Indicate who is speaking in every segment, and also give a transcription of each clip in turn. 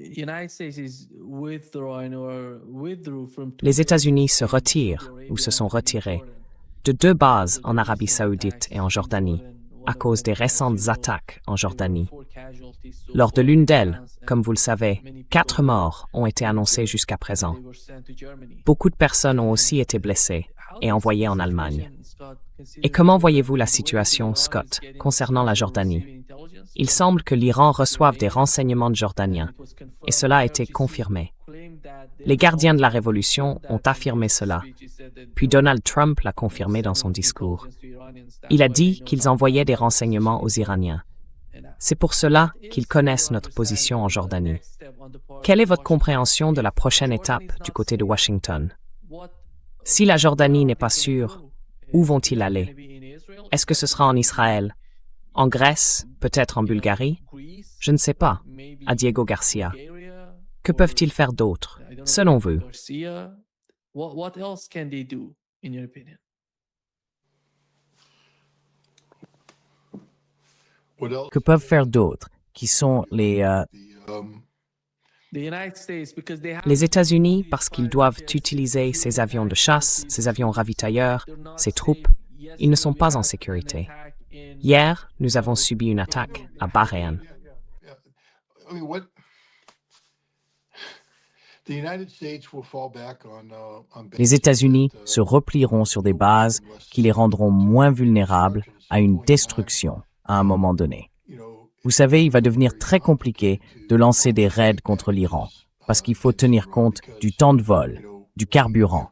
Speaker 1: Les États-Unis se retirent ou se sont retirés de 2 bases en Arabie saoudite et en Jordanie à cause des récentes attaques en Jordanie. Lors de l'une d'elles, comme vous le savez, 4 morts ont été annoncés jusqu'à présent. Beaucoup de personnes ont aussi été blessées et envoyées en Allemagne. Et comment voyez-vous la situation, Scott, concernant la Jordanie? Il semble que l'Iran reçoive des renseignements de Jordaniens, et cela a été confirmé. Les gardiens de la Révolution ont affirmé cela, puis Donald Trump l'a confirmé dans son discours. Il a dit qu'ils envoyaient des renseignements aux Iraniens. C'est pour cela qu'ils connaissent notre position en Jordanie. Quelle est votre compréhension de la prochaine étape du côté de Washington? Si la Jordanie n'est pas sûre, où vont-ils aller? Est-ce que ce sera en Israël? En Grèce? Peut-être en Bulgarie? Je ne sais pas. À Diego Garcia. Que peuvent-ils faire d'autre, selon vous?
Speaker 2: Que peuvent faire d'autres, qui sont
Speaker 1: Les États-Unis, parce qu'ils doivent utiliser ces avions de chasse, ces avions ravitailleurs, ces troupes, ils ne sont pas en sécurité. Hier, nous avons subi une attaque à Bahreïn.
Speaker 2: Les États-Unis se replieront sur des bases qui les rendront moins vulnérables à une destruction à un moment donné. Vous savez, il va devenir très compliqué de lancer des raids contre l'Iran, parce qu'il faut tenir compte du temps de vol, du carburant.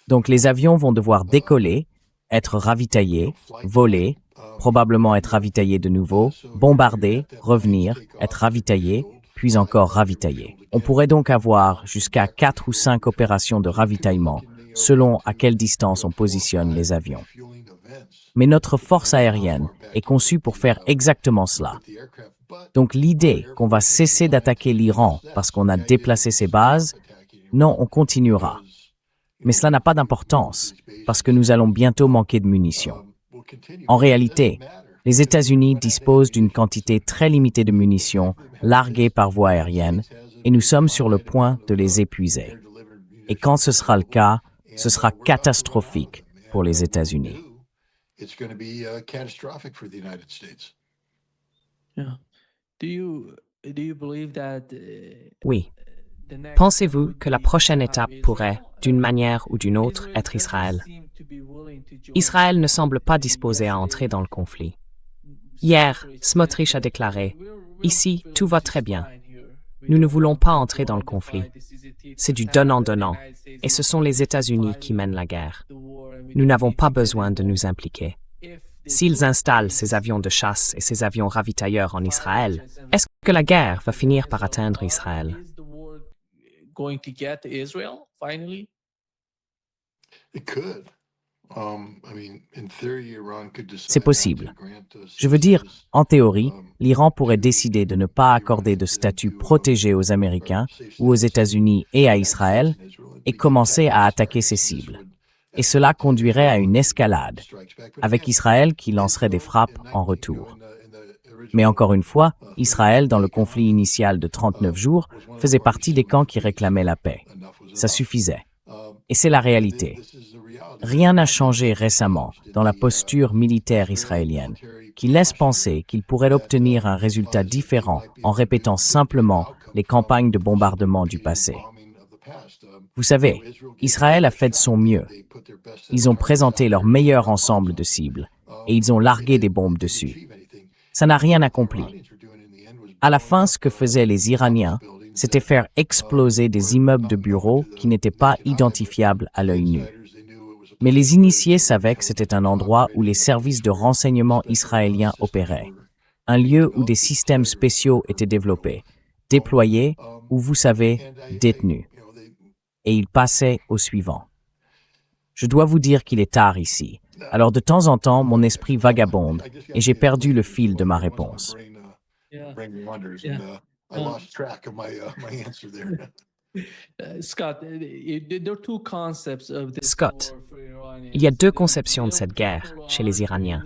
Speaker 2: Donc les avions vont devoir décoller, être ravitaillés, voler, probablement être ravitaillés de nouveau, bombarder, revenir, être ravitaillés, puis encore ravitaillés. On pourrait donc avoir jusqu'à 4 ou 5 opérations de ravitaillement, selon à quelle distance on positionne les avions. Mais notre force aérienne est conçue pour faire exactement cela. Donc l'idée qu'on va cesser d'attaquer l'Iran parce qu'on a déplacé ses bases, non, on continuera. Mais cela n'a pas d'importance, parce que nous allons bientôt manquer de munitions. En réalité, les États-Unis disposent d'une quantité très limitée de munitions larguées par voie aérienne, et nous sommes sur le point de les épuiser. Et quand ce sera le cas, ce sera catastrophique pour les États-Unis.
Speaker 1: Oui. Pensez-vous que la prochaine étape pourrait, d'une manière ou d'une autre, être Israël? Israël ne semble pas disposé à entrer dans le conflit. Hier, Smotrich a déclaré « Ici, tout va très bien. Nous ne voulons pas entrer dans le conflit. C'est du donnant-donnant, et ce sont les États-Unis qui mènent la guerre. Nous n'avons pas besoin de nous impliquer. S'ils installent ces avions de chasse et ces avions ravitailleurs en Israël, est-ce que la guerre va finir par atteindre Israël?
Speaker 2: C'est possible. Je veux dire, en théorie, l'Iran pourrait décider de ne pas accorder de statut protégé aux Américains ou aux États-Unis et à Israël et commencer à attaquer ses cibles. Et cela conduirait à une escalade, avec Israël qui lancerait des frappes en retour. Mais encore une fois, Israël, dans le conflit initial de 39 jours, faisait partie des camps qui réclamaient la paix. Ça suffisait. Et c'est la réalité. Rien n'a changé récemment dans la posture militaire israélienne, qui laisse penser qu'il pourrait obtenir un résultat différent en répétant simplement les campagnes de bombardement du passé. Vous savez, Israël a fait de son mieux. Ils ont présenté leur meilleur ensemble de cibles et ils ont largué des bombes dessus. Ça n'a rien accompli. À la fin, ce que faisaient les Iraniens, c'était faire exploser des immeubles de bureaux qui n'étaient pas identifiables à l'œil nu. Mais les initiés savaient que c'était un endroit où les services de renseignement israéliens opéraient, un lieu où des systèmes spéciaux étaient développés, déployés ou, vous savez, détenus. Et ils passaient au suivant. Je dois vous dire qu'il est tard ici. Alors de temps en temps, mon esprit vagabonde et j'ai perdu le fil de ma réponse.
Speaker 1: Scott, il y a 2 conceptions de cette guerre chez les Iraniens.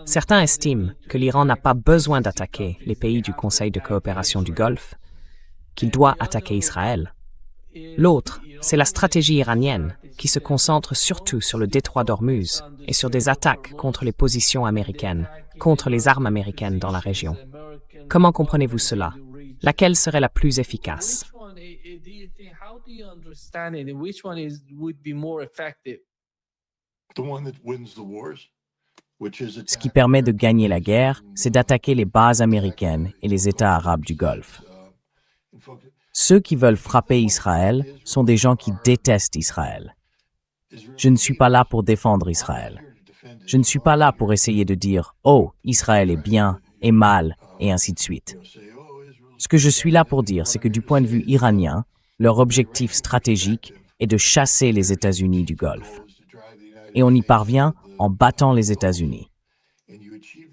Speaker 1: Certains estiment que l'Iran n'a pas besoin d'attaquer les pays du Conseil de coopération du Golfe, qu'il doit attaquer Israël. L'autre, c'est la stratégie iranienne, qui se concentre surtout sur le détroit d'Ormuz et sur des attaques contre les positions américaines, contre les armes américaines dans la région. Comment comprenez-vous cela? Laquelle serait la plus efficace?
Speaker 2: Ce qui permet de gagner la guerre, c'est d'attaquer les bases américaines et les États arabes du Golfe. Ceux qui veulent frapper Israël sont des gens qui détestent Israël. Je ne suis pas là pour défendre Israël. Je ne suis pas là pour essayer de dire « Oh, Israël est bien, est mal » et ainsi de suite. Ce que je suis là pour dire, c'est que du point de vue iranien, leur objectif stratégique est de chasser les États-Unis du Golfe. Et on y parvient en battant les États-Unis.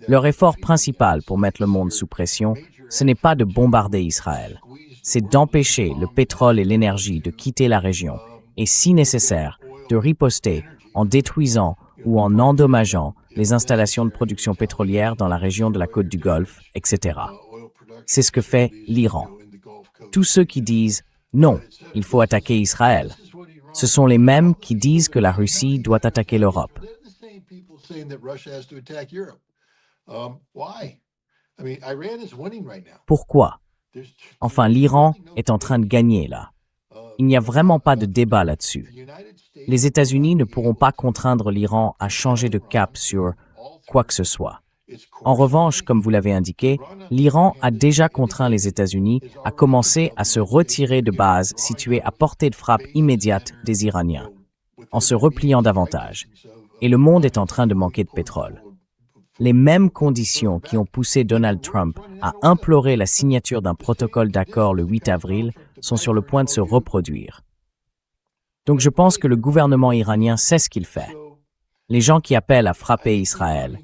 Speaker 2: Leur effort principal pour mettre le monde sous pression, ce n'est pas de bombarder Israël, c'est d'empêcher le pétrole et l'énergie de quitter la région et, si nécessaire, de riposter en détruisant ou en endommageant les installations de production pétrolière dans la région de la côte du Golfe, etc. C'est ce que fait l'Iran. Tous ceux qui disent « non, il faut attaquer Israël », ce sont les mêmes qui disent que la Russie doit attaquer l'Europe. Pourquoi? Enfin, l'Iran est en train de gagner là. Il n'y a vraiment pas de débat là-dessus. Les États-Unis ne pourront pas contraindre l'Iran à changer de cap sur quoi que ce soit. En revanche, comme vous l'avez indiqué, l'Iran a déjà contraint les États-Unis à commencer à se retirer de bases situées à portée de frappe immédiate des Iraniens, en se repliant davantage. Et le monde est en train de manquer de pétrole. Les mêmes conditions qui ont poussé Donald Trump à implorer la signature d'un protocole d'accord le 8 avril sont sur le point de se reproduire. Donc je pense que le gouvernement iranien sait ce qu'il fait. Les gens qui appellent à frapper Israël,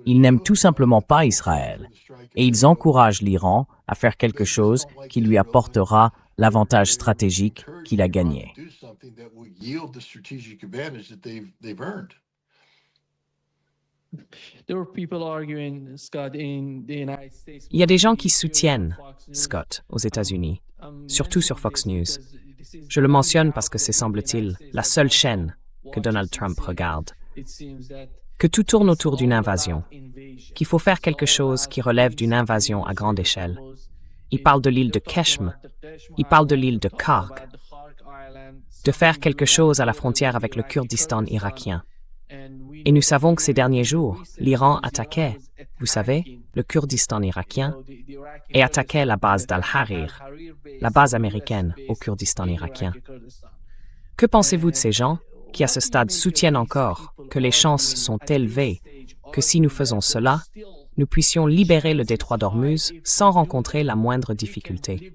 Speaker 2: ils n'aiment tout simplement pas Israël et ils encouragent l'Iran à faire quelque chose qui lui apportera l'avantage stratégique qu'il a gagné.
Speaker 1: Il y a des gens qui soutiennent Scott aux États-Unis, surtout sur Fox News. Je le mentionne parce que c'est, semble-t-il, la seule chaîne que Donald Trump regarde. Que tout tourne autour d'une invasion, qu'il faut faire quelque chose qui relève d'une invasion à grande échelle. Il parle de l'île de Keshm, il parle de l'île de Karg, de faire quelque chose à la frontière avec le Kurdistan irakien. Et nous savons que ces derniers jours, l'Iran attaquait, vous savez, le Kurdistan irakien, et attaquait la base d'Al-Harir, la base américaine au Kurdistan irakien. Que pensez-vous de ces gens qui, à ce stade, soutiennent encore que les chances sont élevées que si nous faisons cela, nous puissions libérer le détroit d'Ormuz sans rencontrer la moindre difficulté,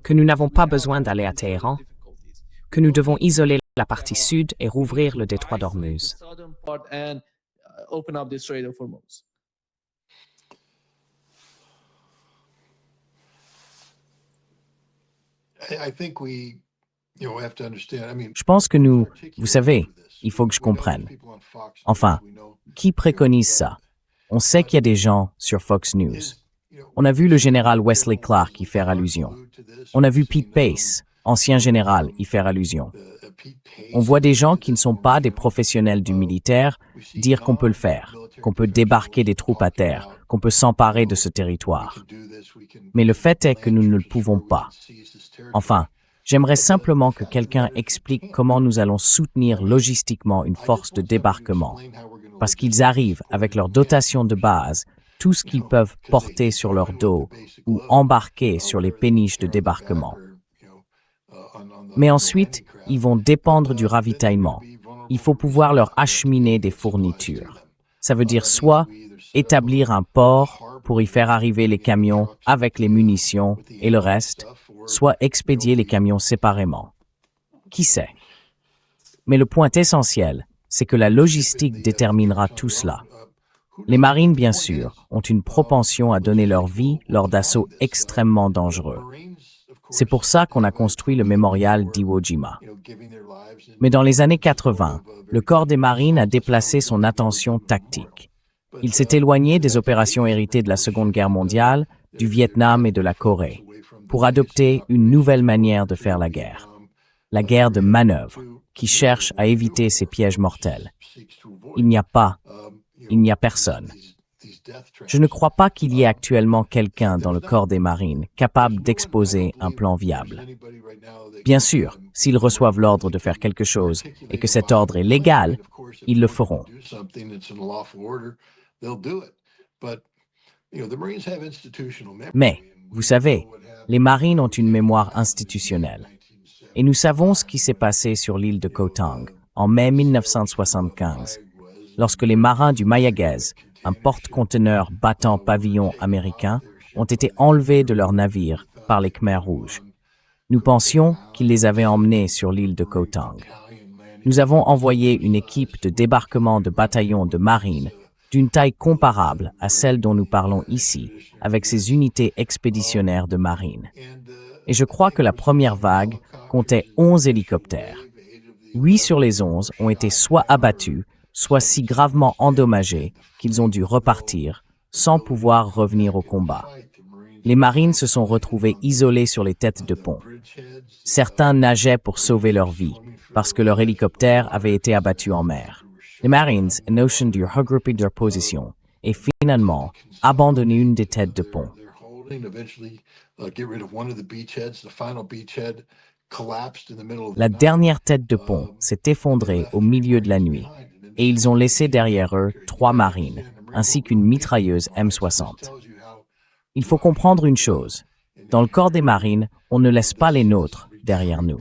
Speaker 1: que nous n'avons pas besoin d'aller à Téhéran, que nous devons isoler la partie sud et rouvrir le détroit d'Ormuz.
Speaker 2: Je pense que nous, vous savez, il faut que je comprenne. Enfin, qui préconise ça? On sait qu'il y a des gens sur Fox News. On a vu le général Wesley Clark y faire allusion. On a vu Pete Pace, ancien général, y faire allusion. On voit des gens qui ne sont pas des professionnels du militaire dire qu'on peut le faire, qu'on peut débarquer des troupes à terre, qu'on peut s'emparer de ce territoire. Mais le fait est que nous ne le pouvons pas. Enfin, j'aimerais simplement que quelqu'un explique comment nous allons soutenir logistiquement une force de débarquement, parce qu'ils arrivent avec leur dotation de base, tout ce qu'ils peuvent porter sur leur dos ou embarquer sur les péniches de débarquement. Mais ensuite, ils vont dépendre du ravitaillement. Il faut pouvoir leur acheminer des fournitures. Ça veut dire soit établir un port pour y faire arriver les camions avec les munitions et le reste, soit expédier les camions séparément. Qui sait? Mais le point essentiel, c'est que la logistique déterminera tout cela. Les marines, bien sûr, ont une propension à donner leur vie lors d'assauts extrêmement dangereux. C'est pour ça qu'on a construit le mémorial d'Iwo Jima. Mais dans les années 80, le corps des marines a déplacé son attention tactique. Il s'est éloigné des opérations héritées de la Seconde Guerre mondiale, du Vietnam et de la Corée, pour adopter une nouvelle manière de faire la guerre de manœuvre, qui cherche à éviter ces pièges mortels. Il n'y a personne. Je ne crois pas qu'il y ait actuellement quelqu'un dans le corps des marines capable d'exposer un plan viable. Bien sûr, s'ils reçoivent l'ordre de faire quelque chose et que cet ordre est légal, ils le feront. Mais, vous savez, les marines ont une mémoire institutionnelle. Et nous savons ce qui s'est passé sur l'île de Koh Tang en mai 1975, lorsque les marins du Mayaguez, un porte-conteneur battant pavillon américain, ont été enlevés de leur navire par les Khmers rouges. Nous pensions qu'ils les avaient emmenés sur l'île de Koh Tang. Nous avons envoyé une équipe de débarquement de bataillons de marine d'une taille comparable à celle dont nous parlons ici, avec ces unités expéditionnaires de marine. Et je crois que la première vague comptait 11 hélicoptères. 8 sur les 11 ont été soit abattus, soit si gravement endommagés qu'ils ont dû repartir, sans pouvoir revenir au combat. Les marines se sont retrouvés isolés sur les têtes de pont. Certains nageaient pour sauver leur vie, parce que leur hélicoptère avait été abattu en mer. Les marines notion de regrouper leur position et finalement abandonner une des têtes de pont. La dernière tête de pont s'est effondrée au milieu de la nuit et ils ont laissé derrière eux 3 marines, ainsi qu'une mitrailleuse M60. Il faut comprendre une chose. Dans le corps des marines, on ne laisse pas les nôtres derrière nous.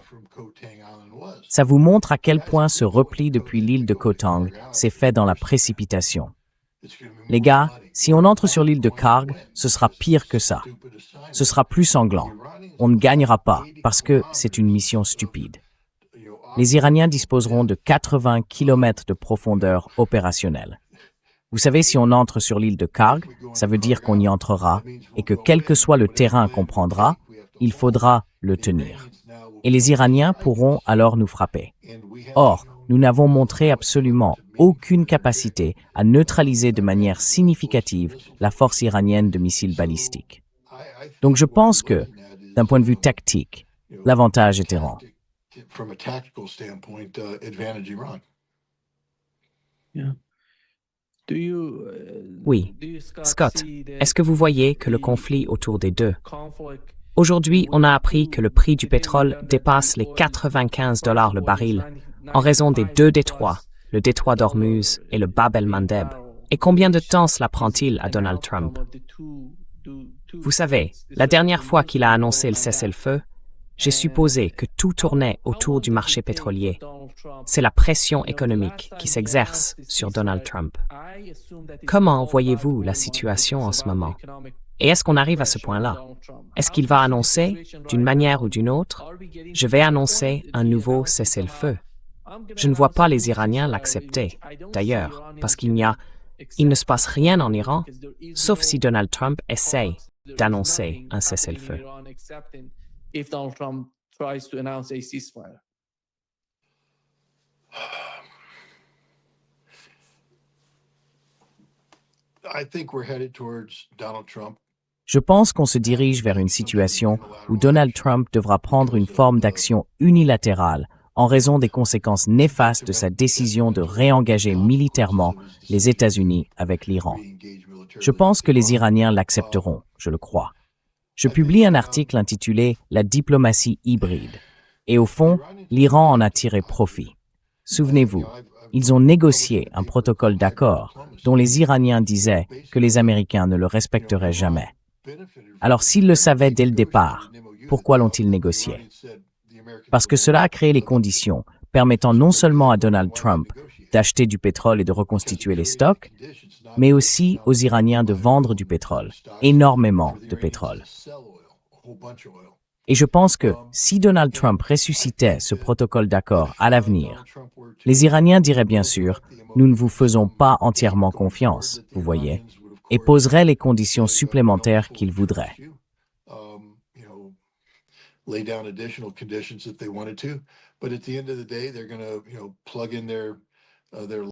Speaker 2: Ça vous montre à quel point ce repli depuis l'île de Koh Tang s'est fait dans la précipitation. Les gars, si on entre sur l'île de Karg, ce sera pire que ça. Ce sera plus sanglant. On ne gagnera pas parce que c'est une mission stupide. Les Iraniens disposeront de 80 km de profondeur opérationnelle. Vous savez, si on entre sur l'île de Karg, ça veut dire qu'on y entrera et que quel que soit le terrain qu'on prendra, il faudra le tenir. Et les Iraniens pourront alors nous frapper. Or, nous n'avons montré absolument aucune capacité à neutraliser de manière significative la force iranienne de missiles balistiques. Donc je pense que, d'un point de vue tactique, l'avantage est Iran.
Speaker 1: Oui. Scott, est-ce que vous voyez que le conflit autour des deux? Aujourd'hui, on a appris que le prix du pétrole dépasse les $95 le baril en raison des 2 détroits, le détroit d'Ormuz et le Bab el-Mandeb. Et combien de temps cela prend-il à Donald Trump? Vous savez, la dernière fois qu'il a annoncé le cessez-le-feu, j'ai supposé que tout tournait autour du marché pétrolier. C'est la pression économique qui s'exerce sur Donald Trump. Comment voyez-vous la situation en ce moment? Et est-ce qu'on arrive à ce point-là? Est-ce qu'il va annoncer, d'une manière ou d'une autre, « Je vais annoncer un nouveau cessez-le-feu ». Je ne vois pas les Iraniens l'accepter, d'ailleurs, parce il ne se passe rien en Iran, sauf si Donald Trump essaye d'annoncer un cessez-le-feu.
Speaker 2: Je pense qu'on se dirige vers une situation où Donald Trump devra prendre une forme d'action unilatérale en raison des conséquences néfastes de sa décision de réengager militairement les États-Unis avec l'Iran. Je pense que les Iraniens l'accepteront, je le crois. Je publie un article intitulé « La diplomatie hybride ». Et au fond, l'Iran en a tiré profit. Souvenez-vous, ils ont négocié un protocole d'accord dont les Iraniens disaient que les Américains ne le respecteraient jamais. Alors s'ils le savaient dès le départ, pourquoi l'ont-ils négocié? Parce que cela a créé les conditions permettant non seulement à Donald Trump d'acheter du pétrole et de reconstituer les stocks, mais aussi aux Iraniens de vendre du pétrole, énormément de pétrole. Et je pense que si Donald Trump ressuscitait ce protocole d'accord à l'avenir, les Iraniens diraient bien sûr « Nous ne vous faisons pas entièrement confiance, vous voyez », et poseraient les conditions supplémentaires qu'ils voudraient.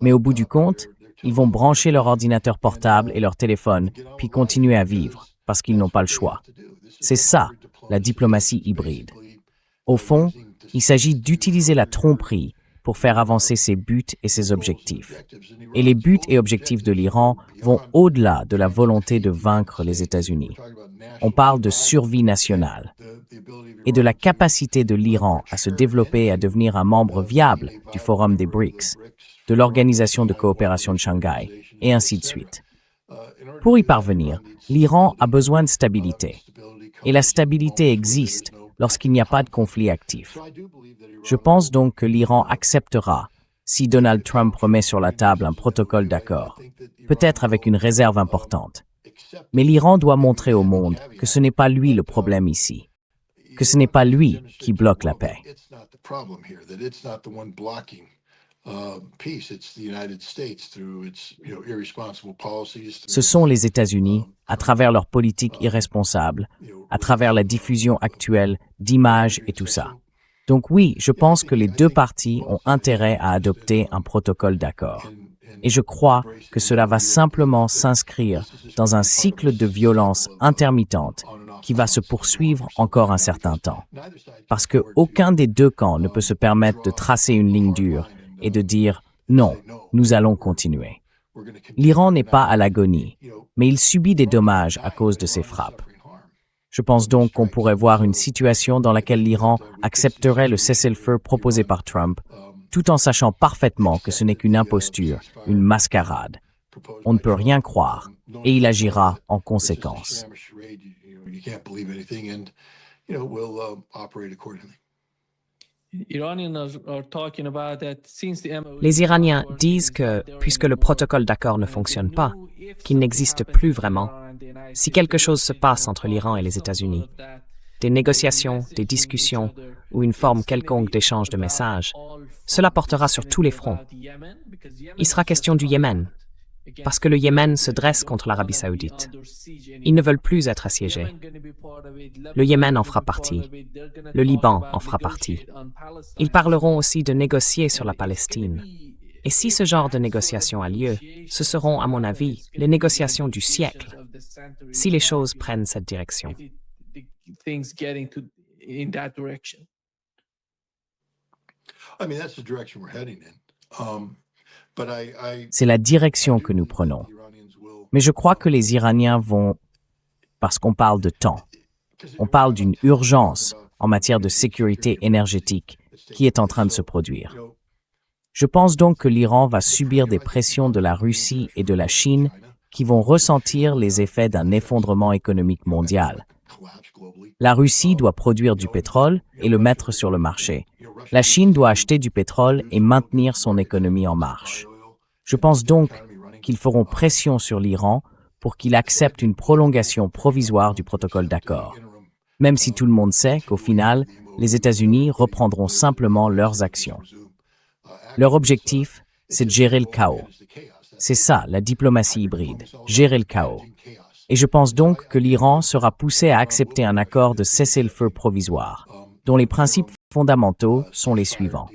Speaker 2: Mais au bout du compte, ils vont brancher leur ordinateur portable et leur téléphone, puis continuer à vivre, parce qu'ils n'ont pas le choix. C'est ça, la diplomatie hybride. Au fond, il s'agit d'utiliser la tromperie pour faire avancer ses buts et ses objectifs. Et les buts et objectifs de l'Iran vont au-delà de la volonté de vaincre les États-Unis. On parle de survie nationale et de la capacité de l'Iran à se développer et à devenir un membre viable du Forum des BRICS, de l'Organisation de coopération de Shanghai, et ainsi de suite. Pour y parvenir, l'Iran a besoin de stabilité. Et la stabilité existe lorsqu'il n'y a pas de conflit actif. Je pense donc que l'Iran acceptera si Donald Trump remet sur la table un protocole d'accord, peut-être avec une réserve importante. Mais l'Iran doit montrer au monde que ce n'est pas lui le problème ici, que ce n'est pas lui qui bloque la paix. Ce sont les États-Unis, à travers leur politique irresponsable, à travers la diffusion actuelle d'images et tout ça. Donc oui, je pense que les deux parties ont intérêt à adopter un protocole d'accord. Et je crois que cela va simplement s'inscrire dans un cycle de violence intermittente qui va se poursuivre encore un certain temps. Parce que aucun des deux camps ne peut se permettre de tracer une ligne dure et de dire « non, nous allons continuer ». L'Iran n'est pas à l'agonie, mais il subit des dommages à cause de ces frappes. Je pense donc qu'on pourrait voir une situation dans laquelle l'Iran accepterait le cessez-le-feu proposé par Trump, tout en sachant parfaitement que ce n'est qu'une imposture, une mascarade. On ne peut rien croire, et il agira en conséquence.
Speaker 1: Les Iraniens disent que, puisque le protocole d'accord ne fonctionne pas, qu'il n'existe plus vraiment, si quelque chose se passe entre l'Iran et les États-Unis, des négociations, des discussions ou une forme quelconque d'échange de messages, cela portera sur tous les fronts. Il sera question du Yémen, parce que le Yémen se dresse contre l'Arabie saoudite. Ils ne veulent plus être assiégés. Le Yémen en fera partie. Le Liban en fera partie. Ils parleront aussi de négocier sur la Palestine. Et si ce genre de négociations a lieu, ce seront, à mon avis, les négociations du siècle, si les choses prennent cette direction.
Speaker 2: C'est la direction que nous prenons. Mais je crois que les Iraniens vont, parce qu'on parle de temps, on parle d'une urgence en matière de sécurité énergétique qui est en train de se produire. Je pense donc que l'Iran va subir des pressions de la Russie et de la Chine qui vont ressentir les effets d'un effondrement économique mondial. La Russie doit produire du pétrole et le mettre sur le marché. La Chine doit acheter du pétrole et maintenir son économie en marche. Je pense donc qu'ils feront pression sur l'Iran pour qu'il accepte une prolongation provisoire du protocole d'accord, même si tout le monde sait qu'au final, les États-Unis reprendront simplement leurs actions. Leur objectif, c'est de gérer le chaos. C'est ça, la diplomatie hybride, gérer le chaos. Et je pense donc que l'Iran sera poussé à accepter un accord de cessez-le-feu provisoire, dont les principes fondamentaux sont les suivants.